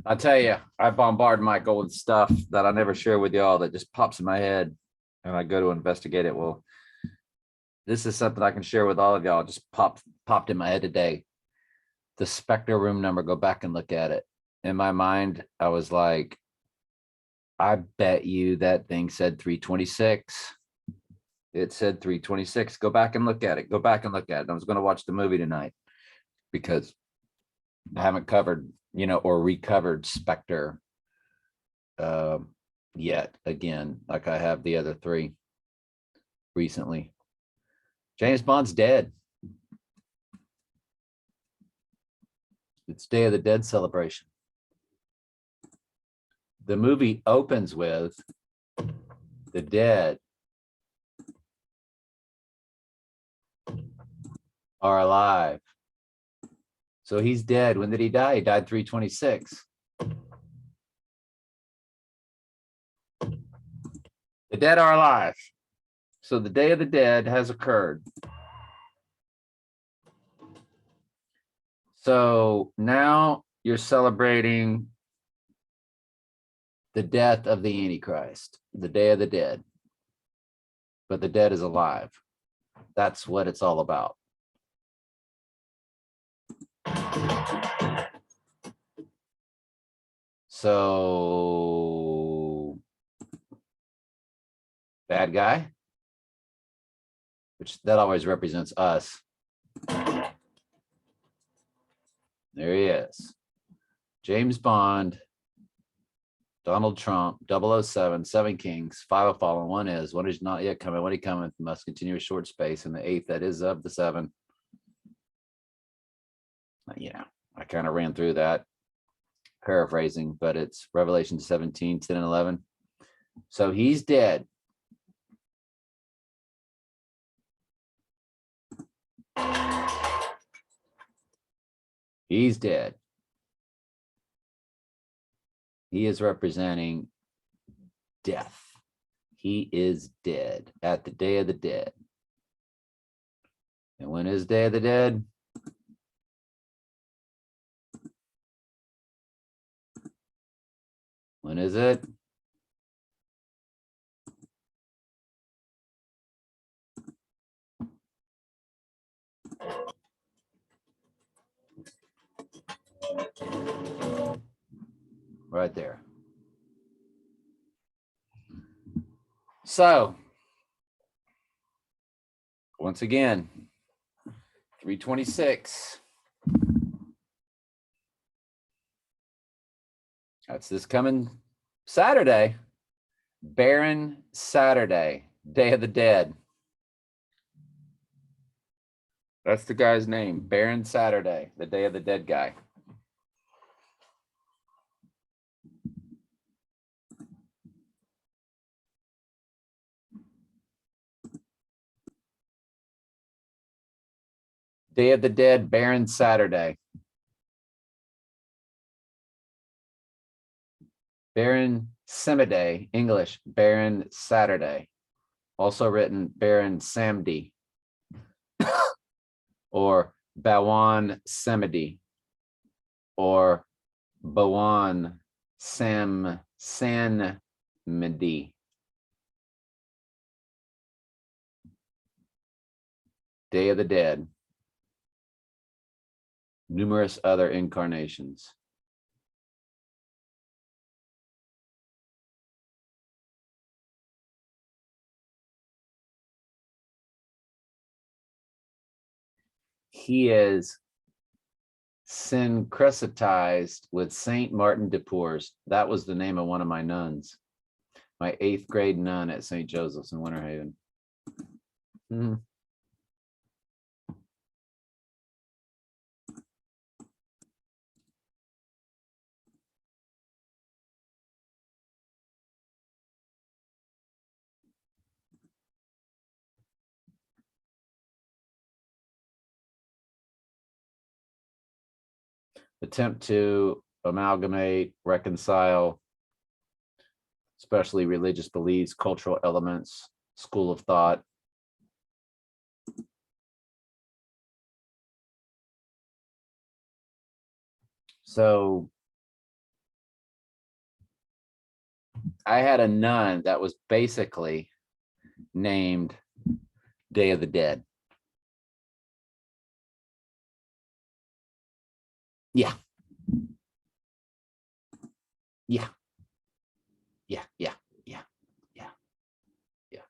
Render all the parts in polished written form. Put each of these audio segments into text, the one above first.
I tell you, I bombard Michael with stuff that I never share with y'all that just pops in my head and I go to investigate it. Well, this is something I can share with all of y'all. Just popped in my head today. The Spectre room number, go back and look at it. In my mind, I was like, I bet you that thing said 326. It said 326. Go back and look at it. Go back and look at it. I was going to watch the movie tonight because I haven't covered, or recovered Spectre yet again, like I have the other three recently. James Bond's dead. It's Day of the Dead celebration. The movie opens with the dead are alive. So he's dead. When did he die? He died 326. The dead are alive. So the Day of the Dead has occurred. So now you're celebrating the death of the Antichrist, the Day of the Dead. But the dead is alive. That's what it's all about. So, bad guy, which that always represents us. There he is. James Bond, Donald Trump, 007, 7 Kings, 5 have fallen, 1 is not yet coming. When he cometh, must continue a short space, and the 8th that is of the 7. I kind of ran through that, paraphrasing, but it's Revelation 17, 10 and 11. So he's dead. He's dead. He is representing death. He is dead at the Day of the Dead. And when is Day of the Dead? When is it? Right there. So, once again, 326. That's this coming Saturday. Barren Saturday, Day of the Dead. That's the guy's name, Barren Saturday, the Day of the Dead guy. Day of the Dead, Barren Saturday. Barren Semiday, English, Barren Saturday. Also written Barren Samedi or Bawan Semedi or Bawan Sanmedi. Day of the Dead. Numerous other incarnations. He is syncretized with Saint Martin de Tours. That was the name of one of my nuns, my 8th grade nun at St. Joseph's in Winter Haven. Attempt to amalgamate, reconcile, especially religious beliefs, cultural elements, school of thought. So I had a nun that was basically named Day of the Dead. Yeah. Yeah. Yeah. Yeah. Yeah. Yeah. Yeah.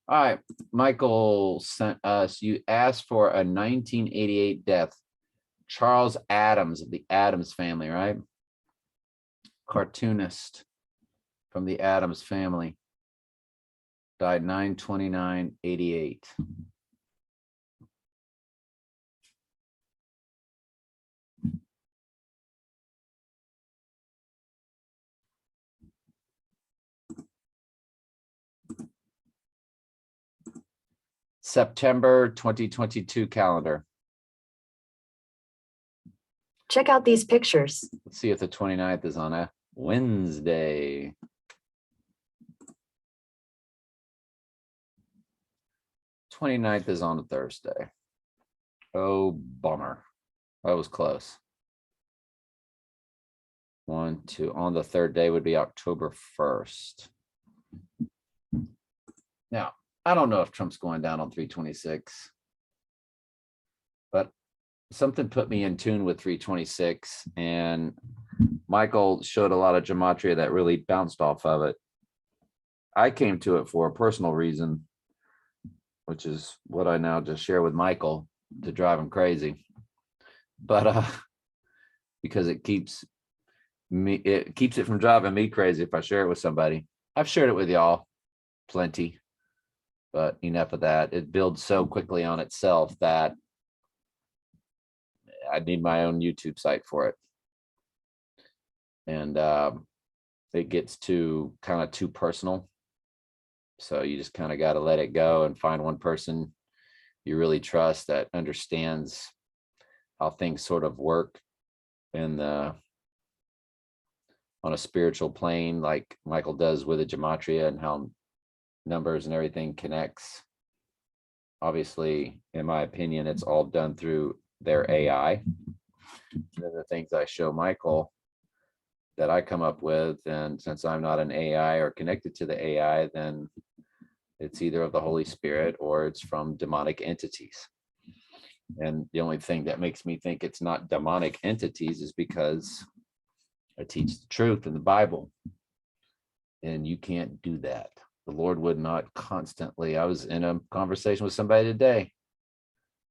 All right. Michael sent us, you asked for a 1988 death. Charles Addams of the Addams family, right? Cartoonist from the Addams family. Died 9/29/88. September 2022 calendar. Check out these pictures. Let's see if the 29th is on a Wednesday. 29th is on a Thursday. Oh, bummer. That was close. 1, 2, on the third day would be October 1st. Now, I don't know if Trump's going down on 326, but something put me in tune with 326, and Michael showed a lot of gematria that really bounced off of it. I came to it for a personal reason, which is what I now just share with Michael to drive him crazy. But because it keeps it from driving me crazy if I share it with somebody. I've shared it with y'all plenty, but enough of that. It builds so quickly on itself that I need my own YouTube site for it. And it gets too kind of too personal. So you just kind of got to let it go and find one person you really trust that understands how things sort of work in the on a spiritual plane, like Michael does with the gematria, and how numbers and everything connects. Obviously, in my opinion, it's all done through their AI. And the things I show Michael that I come up with, and since I'm not an AI or connected to the AI, then it's either of the Holy Spirit or it's from demonic entities. And the only thing that makes me think it's not demonic entities is because I teach the truth in the Bible, and you can't do that. The Lord would not constantly. I was in a conversation with somebody today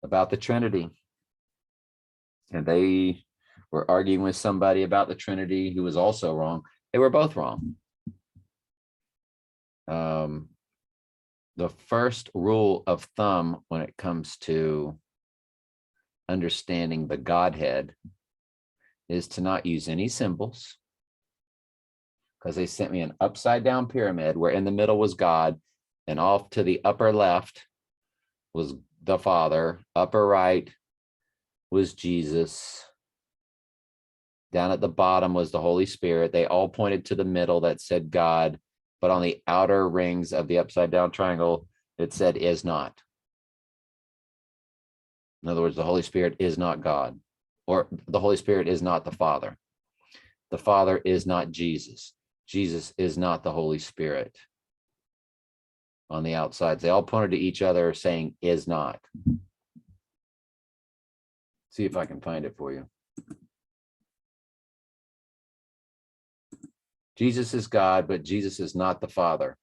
about the Trinity, and they were arguing with somebody about the Trinity who was also wrong. They were both wrong. The first rule of thumb when it comes to understanding the Godhead is to not use any symbols, because they sent me an upside down pyramid where in the middle was God, and off to the upper left was the Father, upper right was Jesus, down at the bottom was the Holy Spirit. They all pointed to the middle that said God, but on the outer rings of the upside down triangle, it said is not. In other words, the Holy Spirit is not God, or the Holy Spirit is not the Father. The Father is not Jesus. Jesus is not the Holy Spirit. On the outsides, they all pointed to each other saying is not. See if I can find it for you. Jesus is God, but Jesus is not the Father.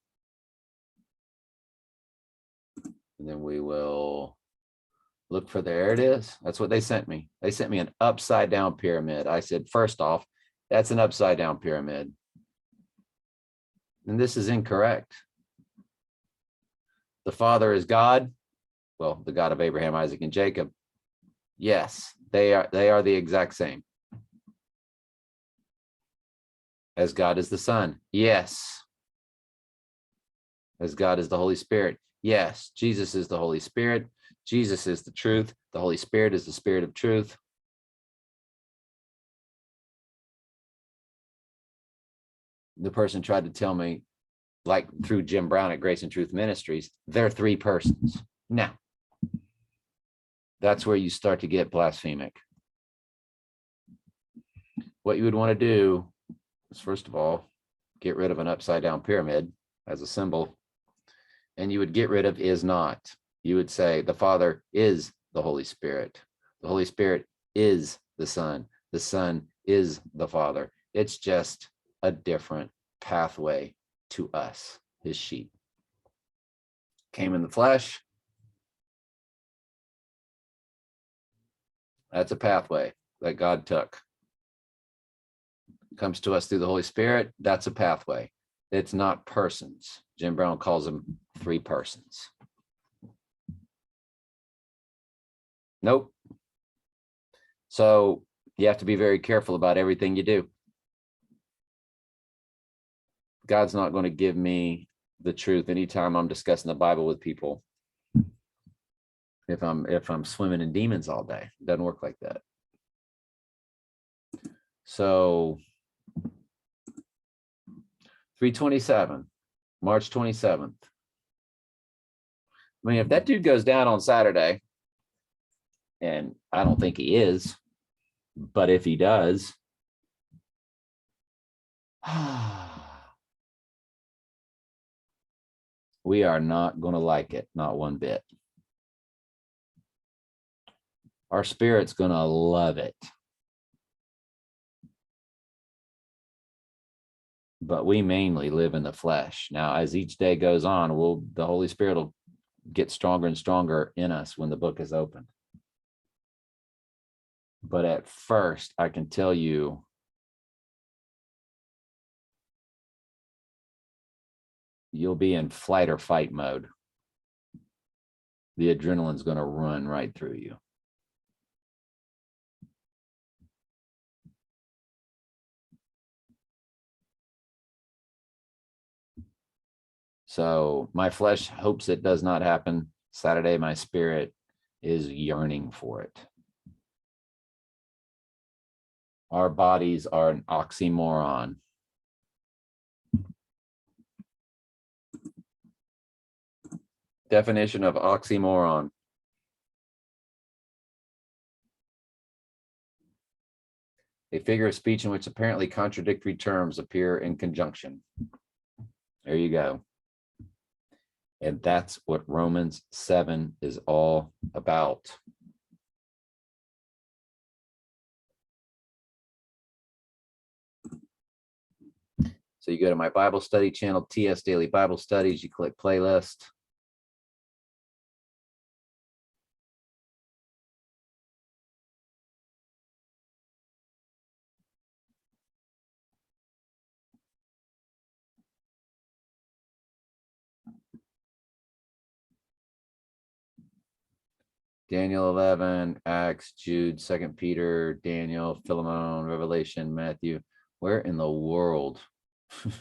And then we will look for, there it is. That's what they sent me. They sent me an upside down pyramid. I said, first off, that's an upside down pyramid. And this is incorrect. The Father is God. Well, the God of Abraham, Isaac, and Jacob. Yes, they are the exact same. As God is the Son. Yes. As God is the Holy Spirit. Yes. Jesus is the Holy Spirit. Jesus is the truth. The Holy Spirit is the Spirit of truth. The person tried to tell me, like through Jim Brown at Grace and Truth Ministries, they're three persons. Now, that's where you start to get blasphemic. What you would want to do is, first of all, get rid of an upside down pyramid as a symbol. And you would get rid of is not. You would say the Father is the Holy Spirit. The Holy Spirit is the Son. The Son is the Father. It's just a different pathway to us, his sheep. Came in the flesh. That's a pathway that God took. Comes to us through the Holy Spirit. That's a pathway. It's not persons. Jim Brown calls them three persons. Nope. So you have to be very careful about everything you do. God's not going to give me the truth anytime I'm discussing the Bible with people. If I'm swimming in demons all day, it doesn't work like that. So 327, March 27th. I mean, if that dude goes down on Saturday, and I don't think he is, but if he does, we are not going to like it, not one bit. Our spirit's going to love it. But we mainly live in the flesh. Now, as each day goes on, the Holy Spirit will get stronger and stronger in us when the book is opened. But at first, I can tell you, you'll be in flight or fight mode. The adrenaline's going to run right through you. So my flesh hopes it does not happen. Saturday, my spirit is yearning for it. Our bodies are an oxymoron. Definition of oxymoron. A figure of speech in which apparently contradictory terms appear in conjunction. There you go. And that's what Romans 7 is all about. So you go to my Bible study channel, TS Daily Bible Studies, you click playlist. Daniel 11, Acts, Jude, 2 Peter, Daniel, Philemon, Revelation, Matthew. Where in the world?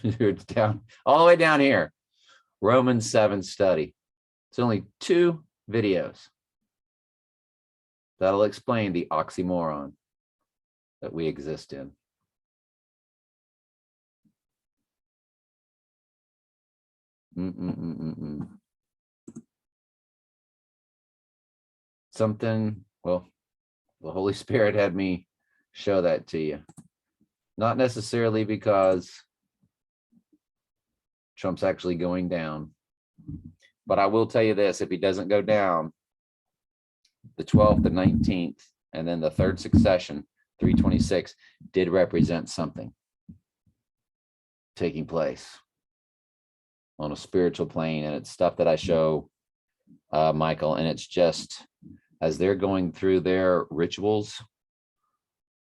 It's down, all the way down here. Romans 7 study. It's only 2 videos. That'll explain the oxymoron that we exist in. Something, well, the Holy Spirit had me show that to you. Not necessarily because Trump's actually going down, but I will tell you this, if he doesn't go down, the 12th, the 19th, and then the third succession, 326, did represent something taking place on a spiritual plane. And it's stuff that I show Michael, and it's just as they're going through their rituals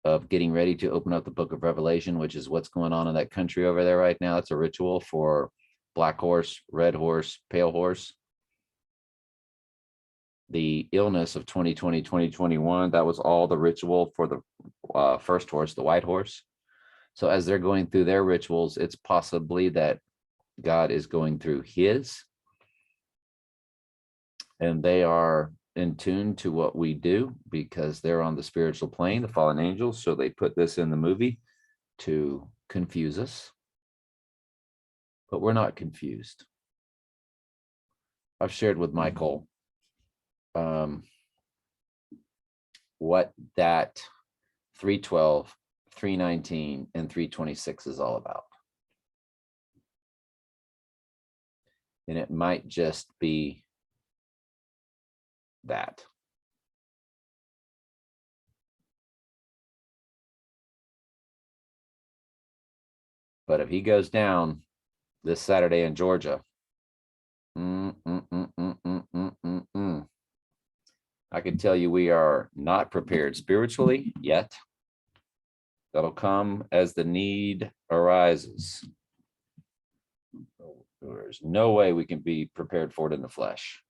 of getting ready to open up the book of Revelation, which is what's going on in that country over there right now. It's a ritual for black horse, red horse, pale horse. The illness of 2020, 2021, that was all the ritual for the first horse, the white horse. So as they're going through their rituals, it's possibly that God is going through his, and they are in tune to what we do because they're on the spiritual plane, the fallen angels. So they put this in the movie to confuse us, but we're not confused. I've shared with Michael what that 312, 319, and 326 is all about. And it might just be that. But if he goes down this Saturday in Georgia, I can tell you we are not prepared spiritually yet. That'll come as the need arises. There's no way we can be prepared for it in the flesh,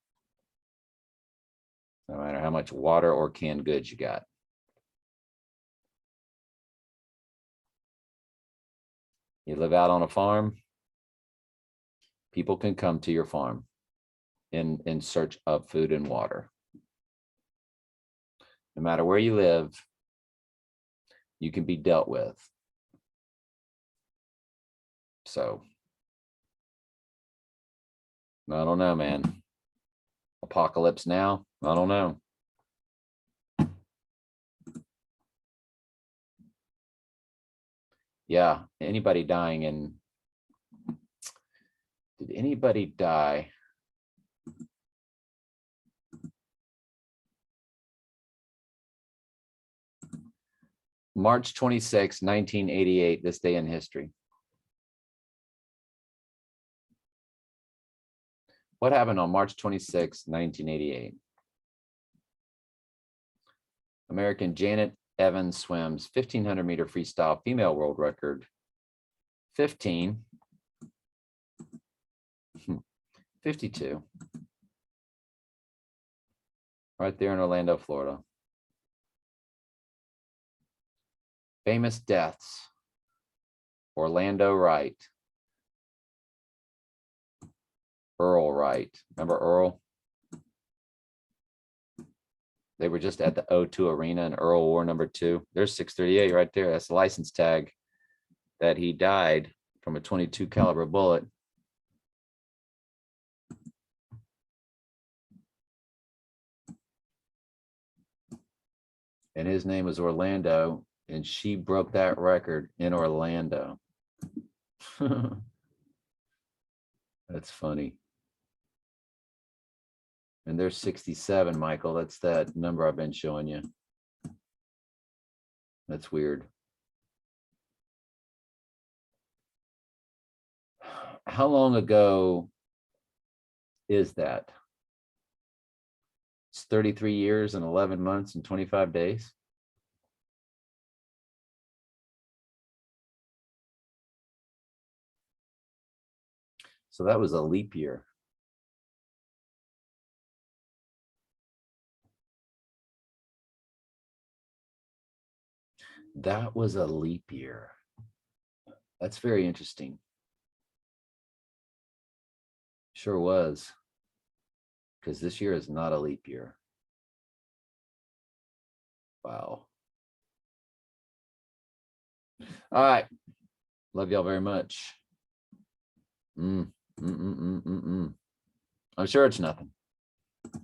no matter how much water or canned goods you got. You live out on a farm, people can come to your farm in search of food and water. No matter where you live, you can be dealt with. So, I don't know, man. Apocalypse now? I don't know. Yeah, anybody dying in, did anybody die? March 26, 1988, this day in history. What happened on March 26, 1988? American Janet Evans swims 1,500 meter freestyle female world record 52. Right there in Orlando, Florida. Famous deaths. Orlando Wright. Earl Wright. Remember Earl? They were just at the O2 Arena and Earl wore number 2. There's 638 right there. That's the license tag that he died from a 22 caliber bullet. And his name was Orlando, and she broke that record in Orlando. That's funny. And there's 67, Michael. That's that number I've been showing you. That's weird. How long ago is that? It's 33 years and 11 months and 25 days. So that was a leap year. That was a leap year. That's very interesting. Sure was. Because this year is not a leap year. Wow. All right. Love y'all very much. I'm sure it's nothing.